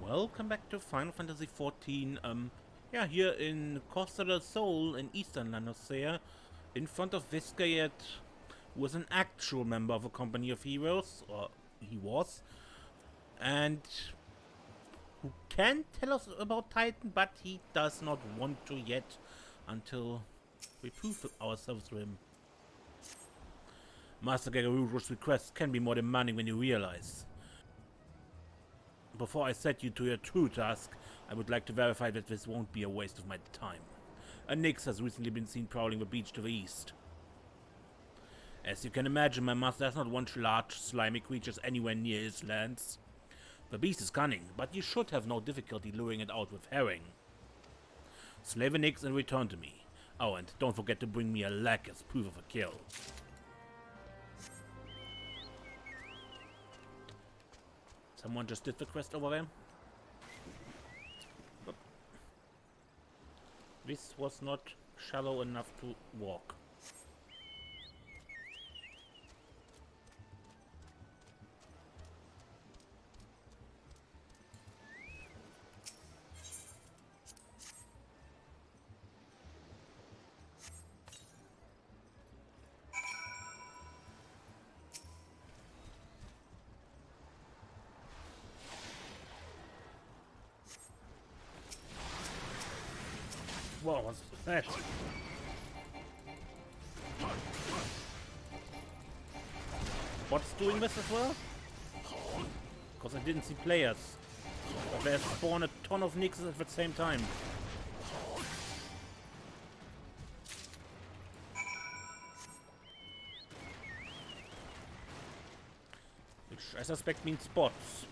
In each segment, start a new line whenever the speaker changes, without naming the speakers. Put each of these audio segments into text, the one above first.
Welcome back to Final Fantasy XIV. Yeah, here in Costa del Sol in Eastern Lancea, in front of Viscayet, who was an actual member of a company of heroes, or he was, and who can tell us about Titan, but he does not want to yet until we prove ourselves to him. Master Gagarujo's requests can be more demanding than you realize. Before I set you to your true task, I would like to verify that this won't be a waste of my time. A Nyx has recently been seen prowling the beach to the east. As you can imagine, my master does not want large, slimy creatures anywhere near his lands. The beast is cunning, but you should have no difficulty luring it out with herring. Slay the Nyx and return to me. Oh, and don't forget to bring me a leg as proof of a kill. Someone just did the quest over there. This was not shallow enough to walk. Whoa, what's that? What's doing this as well? Because I didn't see players. Or they spawn a ton of Nyxes at the same time. Which I suspect means bots.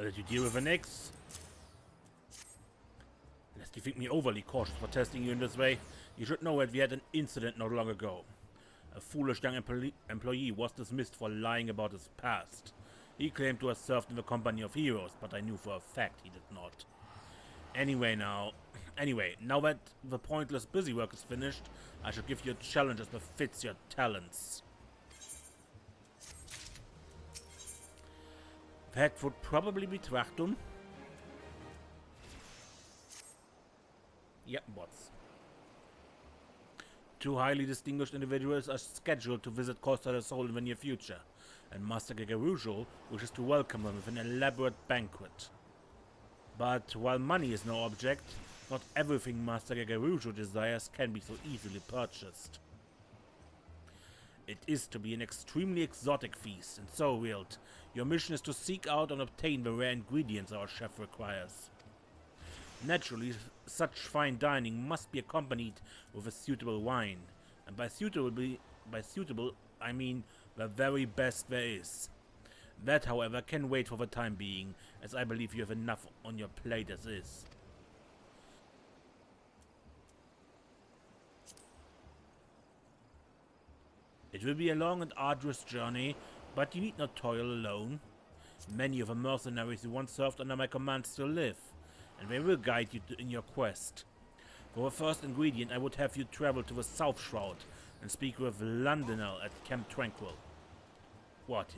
Did you deal with an Nyx? Lest you think me overly cautious for testing you in this way, you should know that we had an incident not long ago. A foolish young employee was dismissed for lying about his past. He claimed to have served in the company of heroes, but I knew for a fact he did not. Anyway, now that the pointless busy work is finished, I should give you a challenge as befits your talents. That would probably be Trachtum. Yep, bots. Two highly distinguished individuals are scheduled to visit Costa del Sol in the near future, and Master Gagarujo wishes to welcome them with an elaborate banquet. But while money is no object, not everything Master Gagarujo desires can be so easily purchased. It is to be an extremely exotic feast, and so, Wield, your mission is to seek out and obtain the rare ingredients our chef requires. Naturally, such fine dining must be accompanied with a suitable wine, and by suitable, I mean the very best there is. That, however, can wait for the time being, as I believe you have enough on your plate as is. It will be a long and arduous journey, but you need not toil alone. Many of the mercenaries who once served under my command still live, and they will guide you in your quest. For the first ingredient, I would have you travel to the South Shroud and speak with Londonel at Camp Tranquil. What?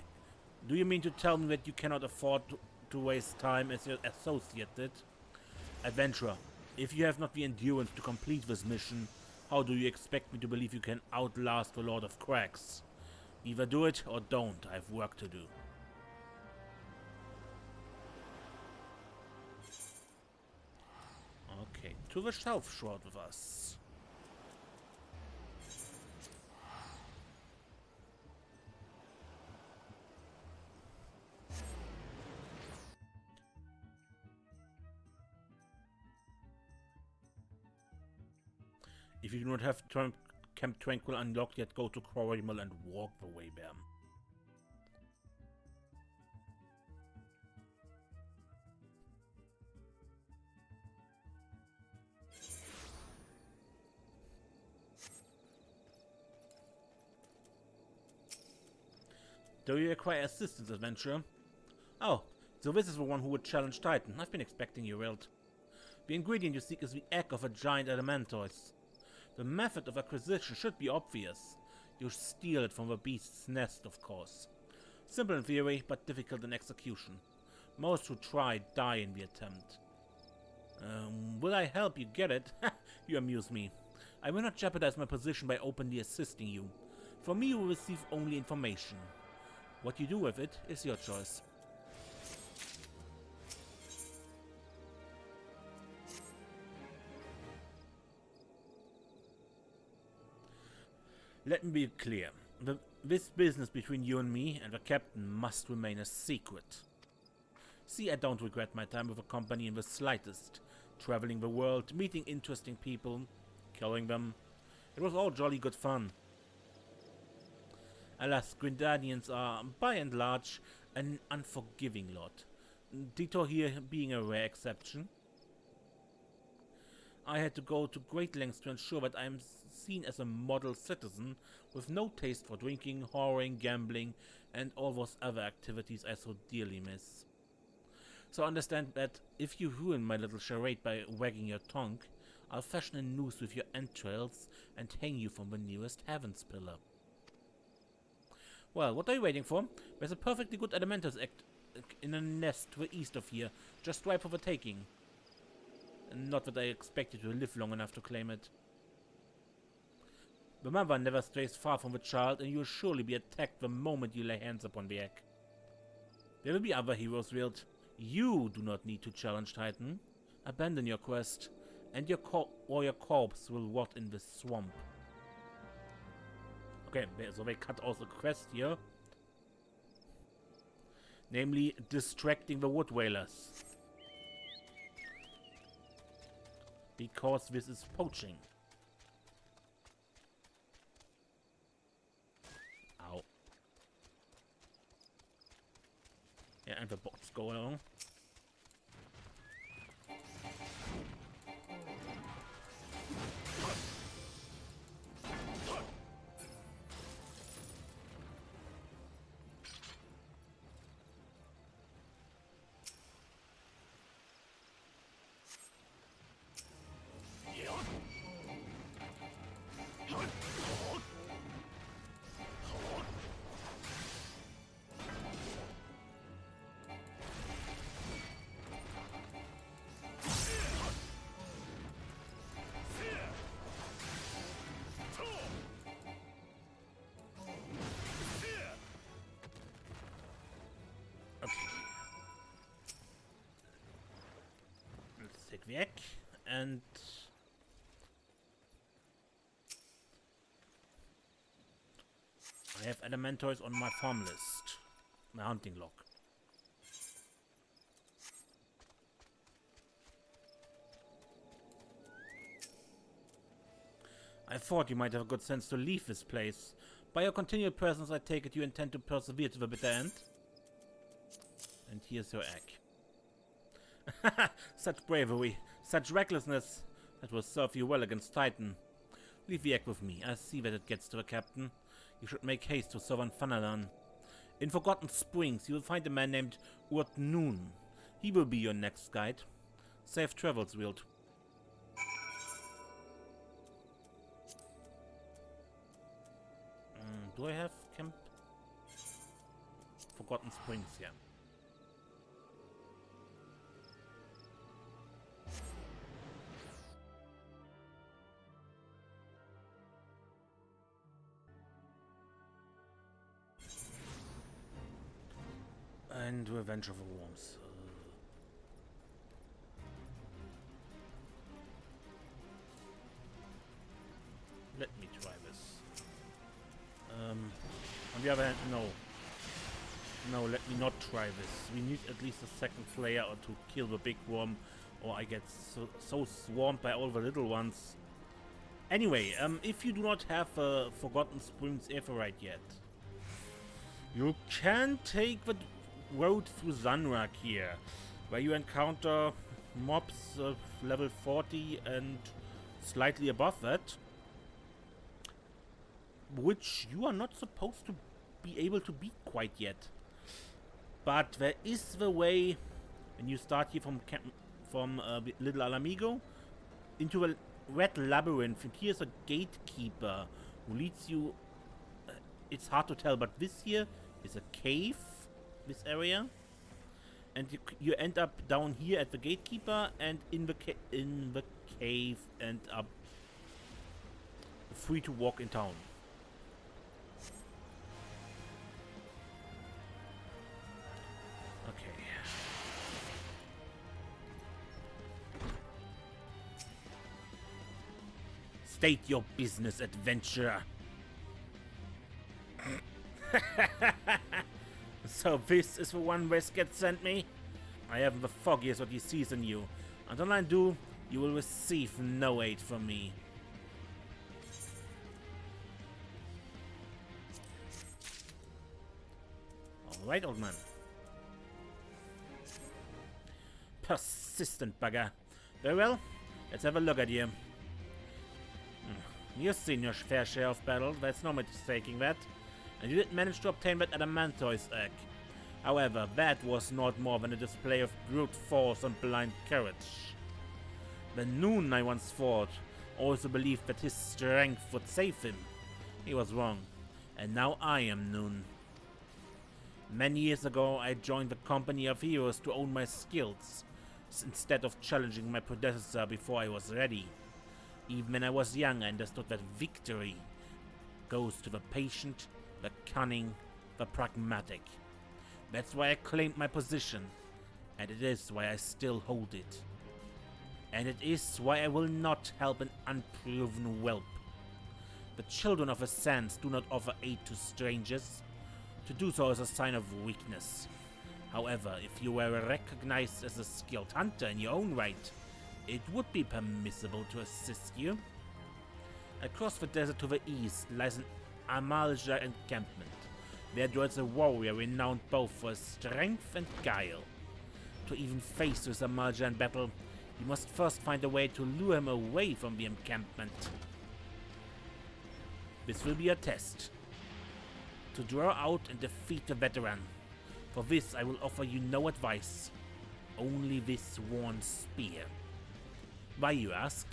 Do you mean to tell me that you cannot afford to waste time as your associate did? Adventurer, if you have not the endurance to complete this mission, how do you expect me to believe you can outlast the Lord of Cracks? Either do it or don't. I have work to do. Okay, to the South Shroud with us. If you do not have Camp Tranquil unlocked yet, go to Quarry Mill and walk the way there. Do you require assistance, adventurer? Oh, So this is the one who would challenge Titan. I've been expecting you, Wilt. The ingredient you seek is the egg of a giant Elementois. The method of acquisition should be obvious. You steal it from the beast's nest, of course. Simple in theory, but difficult in execution. Most who try die in the attempt. Will I help you get it? You amuse me. I will not jeopardize my position by openly assisting you. From me you will receive only information. What you do with it is your choice. Let me be clear. This business between you and me and the captain must remain a secret. See, I don't regret my time with the company in the slightest. Traveling the world, meeting interesting people, killing them. It was all jolly good fun. Alas, Grindanians are, by and large, an unforgiving lot. Detour here being a rare exception. I had to go to great lengths to ensure that I am seen as a model citizen with no taste for drinking, whoring, gambling, and all those other activities I so dearly miss. So understand that if you ruin my little charade by wagging your tongue, I'll fashion a noose with your entrails and hang you from the nearest heavens pillar. Well, what are you waiting for? There's a perfectly good Elementus act in a nest to the east of here, just ripe for the taking. Not that I expect you to live long enough to claim it. The mother never strays far from the child, and you will surely be attacked the moment you lay hands upon the egg. There will be other heroes, Wilt. You do not need to challenge Titan. Abandon your quest, and your corpse will rot in the swamp. Okay, so they cut off a quest here. Namely, distracting the wood whalers. Because this is poaching. Ow. Yeah, and the bots go along. Take the egg and I have Elementoids on my farm list, my hunting log. I thought you might have a good sense to leave this place. By your continued presence, I take it you intend to persevere to the bitter end. And here's your egg. Such bravery, such recklessness. That will serve you well against Titan. Leave the egg with me. I'll see that it gets to the captain. You should make haste to Southern Fanalan. In Forgotten Springs, you will find a man named Urt Noon. He will be your next guide. Safe travels, Wilt. Do I have camp? Forgotten Springs, yeah. And Revenge of the Worms. Let me try this. On the other hand, no. No, let me not try this. We need at least a second player or to kill the big worm, or I get so swarmed by all the little ones. Anyway, if you do not have Forgotten Springs Aetheryte yet, you can take the road through Zanrak here, where you encounter mobs of level 40 and slightly above that, which you are not supposed to be able to beat quite yet. But there is the way, when you start here from Little Alamigo, into a red labyrinth, and here's a gatekeeper who leads you. It's hard to tell, but this here is a cave, this area, and you end up down here at the gatekeeper, and in the cave end up free to walk in town. Okay. State your business, adventurer. So this is the one Westgate sent me? I haven't the foggiest what he sees in you. Until I do, you will receive no aid from me. Alright, old man. Persistent bugger. Very well, let's have a look at you. You've seen your fair share of battle, that's no mistaking that. And you did manage to obtain that Adamantoise egg. However, that was not more than a display of brute force and blind courage. The Noon I once fought also believed that his strength would save him. He was wrong, and now I am Noon. Many years ago, I joined the company of heroes to own my skills, instead of challenging my predecessor before I was ready. Even when I was young, I understood that victory goes to the patient, the cunning, the pragmatic. That's why I claimed my position, and it is why I still hold it. And it is why I will not help an unproven whelp. The children of the sands do not offer aid to strangers. To do so is a sign of weakness. However, if you were recognized as a skilled hunter in your own right, it would be permissible to assist you. Across the desert to the east lies an Amalja encampment. There dwells a warrior renowned both for his strength and guile. To even face this Amalja in battle, you must first find a way to lure him away from the encampment. This will be a test. To draw out and defeat the veteran. For this I will offer you no advice, only this worn spear. Why, you ask?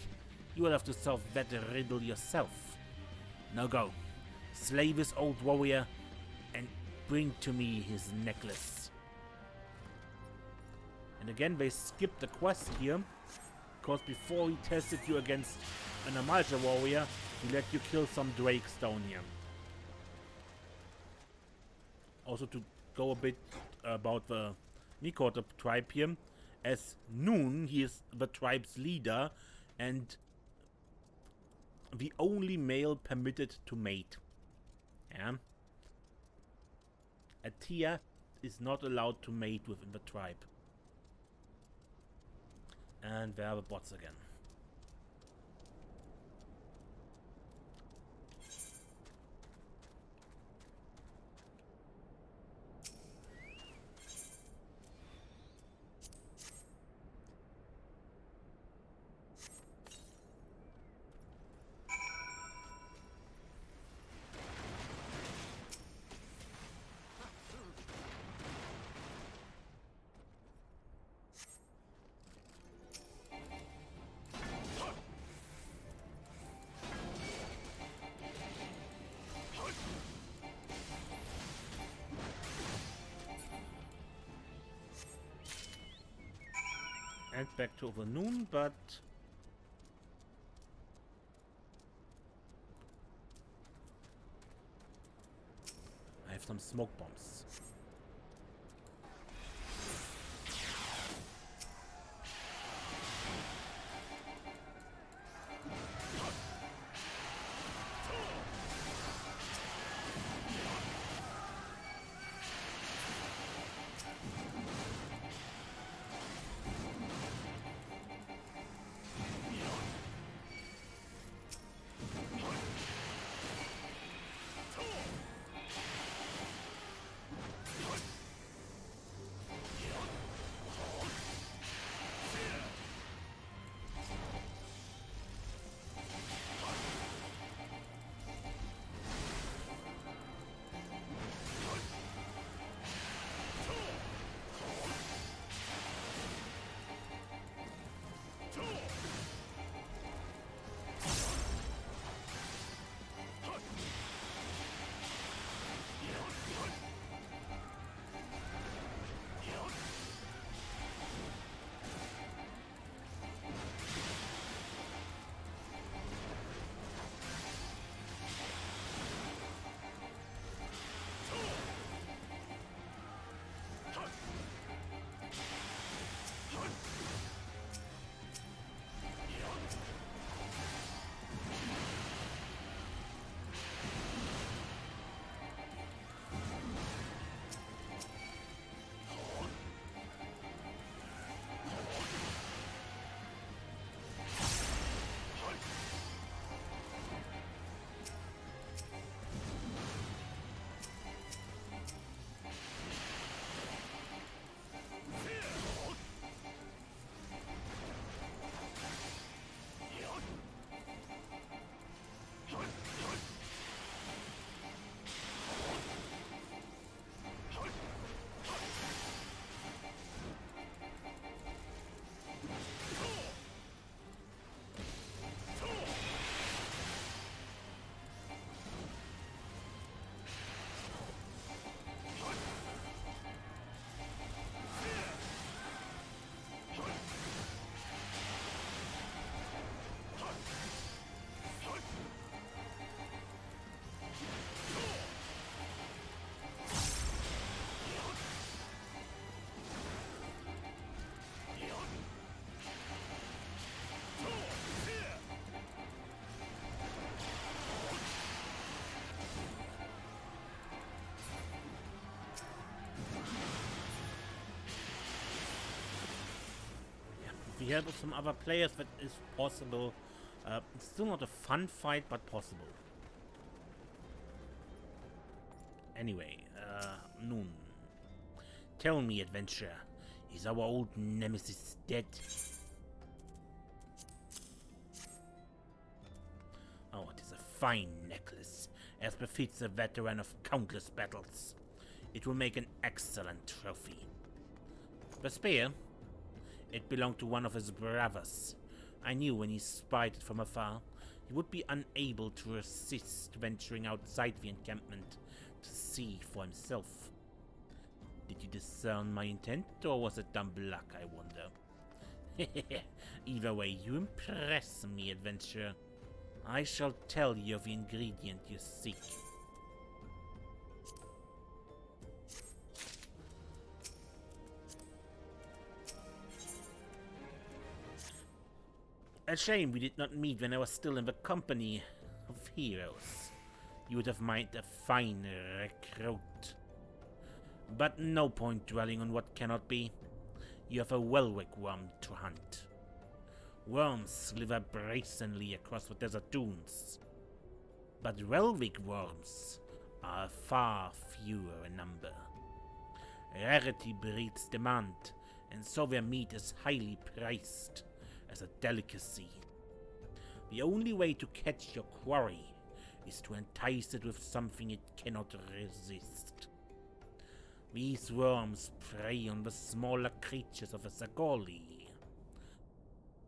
You will have to solve that riddle yourself. Now go, slay this old warrior, and bring to me his necklace. And again, they skipped the quest here, because before he tested you against an Amalja warrior, he let you kill some drakes down here. Also, to go a bit about the Nikota tribe here, as Noon, he is the tribe's leader and the only male permitted to mate. Yeah. Atia is not allowed to mate within the tribe. And there are the bots again. And back to the Noon, but I have some smoke bombs. the help of some other players, that is possible. It's still not a fun fight, but possible. Anyway, nun. Tell me, adventurer, is our old nemesis dead? Oh, it is a fine necklace, as befits a veteran of countless battles. It will make an excellent trophy. The spear? It belonged to one of his brothers. I knew when he spied it from afar, he would be unable to resist venturing outside the encampment to see for himself. Did you discern my intent, or was it dumb luck, I wonder? Either way, you impress me, adventurer. I shall tell you of the ingredient you seek. A shame we did not meet when I was still in the company of heroes. You would have made a fine recruit. But no point dwelling on what cannot be. You have a Welwick worm to hunt. Worms slither brazenly across the desert dunes. But Welwick worms are far fewer in number. Rarity breeds demand, and so their meat is highly priced as a delicacy. The only way to catch your quarry is to entice it with something it cannot resist. These worms prey on the smaller creatures of the Sagoli.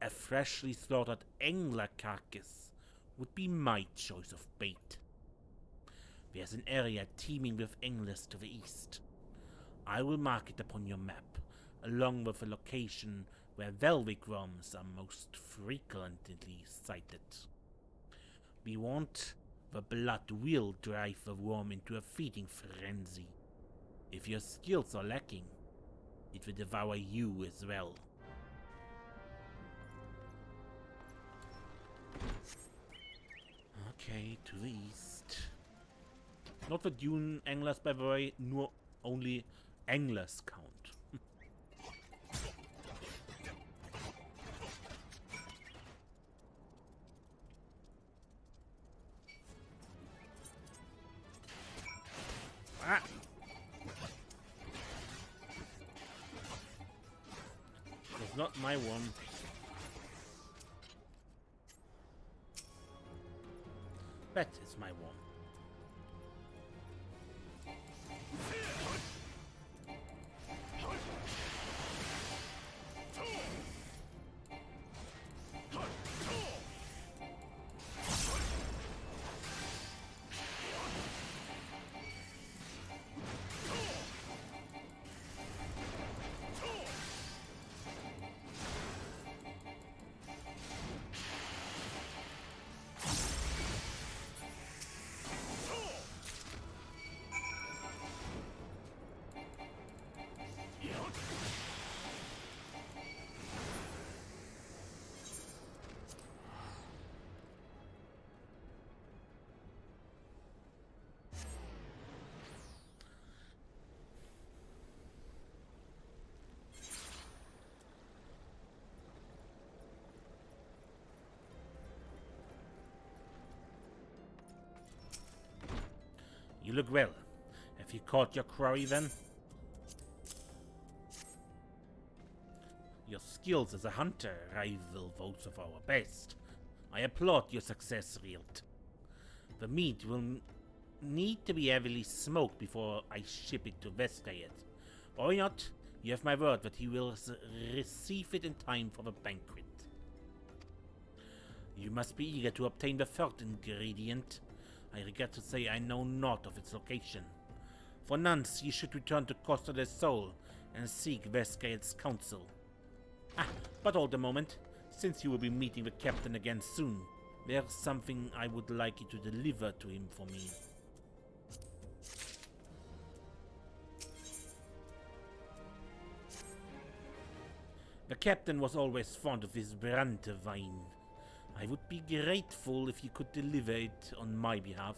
A freshly slaughtered angler carcass would be my choice of bait. There's an area teeming with anglers to the east. I will mark it upon your map, along with a location where Welwick worms are most frequently sighted. We want the blood will drive the worm into a feeding frenzy. If your skills are lacking, it will devour you as well. Okay, to the east. Not the dune anglers, by the way, nor only anglers count. Ah! It's not my one. That is my one. You look well. Have you caught your quarry then? Your skills as a hunter rival those of our best. I applaud your success, Rielt. The meat will need to be heavily smoked before I ship it to Veskayet. Or not, you have my word that he will receive it in time for the banquet. You must be eager to obtain the third ingredient. I regret to say I know not of its location. For nonce, you should return to Costa del Sol and seek Veskayet's counsel. But hold a moment. Since you will be meeting the captain again soon, there's something I would like you to deliver to him for me. The captain was always fond of his Brante wine. I would be grateful if you could deliver it on my behalf.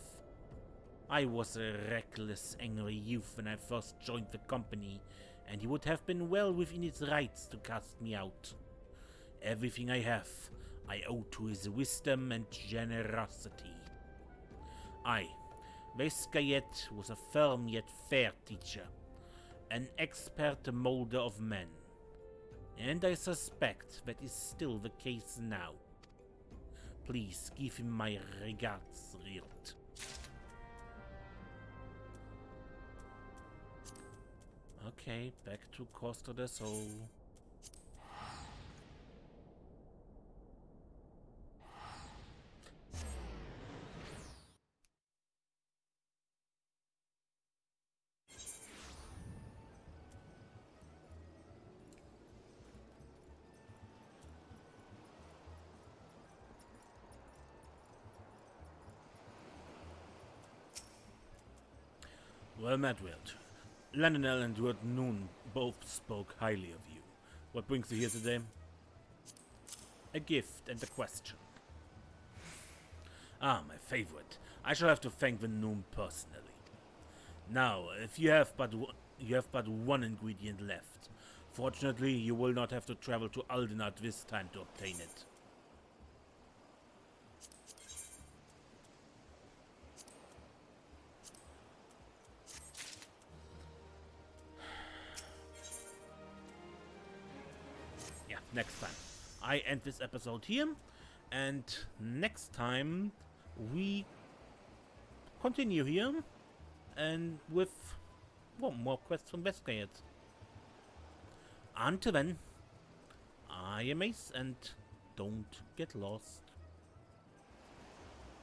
I was a reckless, angry youth when I first joined the company, and he would have been well within his rights to cast me out. Everything I have, I owe to his wisdom and generosity. I, Vescayet, was a firm yet fair teacher, an expert molder of men, and I suspect that is still the case now. Please give him my regards, Rirt. Okay, back to Costa del Sol. Well met, Wilt. Lionel and Ruth Noon both spoke highly of you. What brings you here today? A gift and a question. Ah, my favorite. I shall have to thank the Noon personally. Now, if you have but one ingredient left. Fortunately, you will not have to travel to Aldenat this time to obtain it. Yeah, next time. I end this episode here, and next time we continue here and with more quests from Vescayet. Until then, I am Ace, and don't get lost.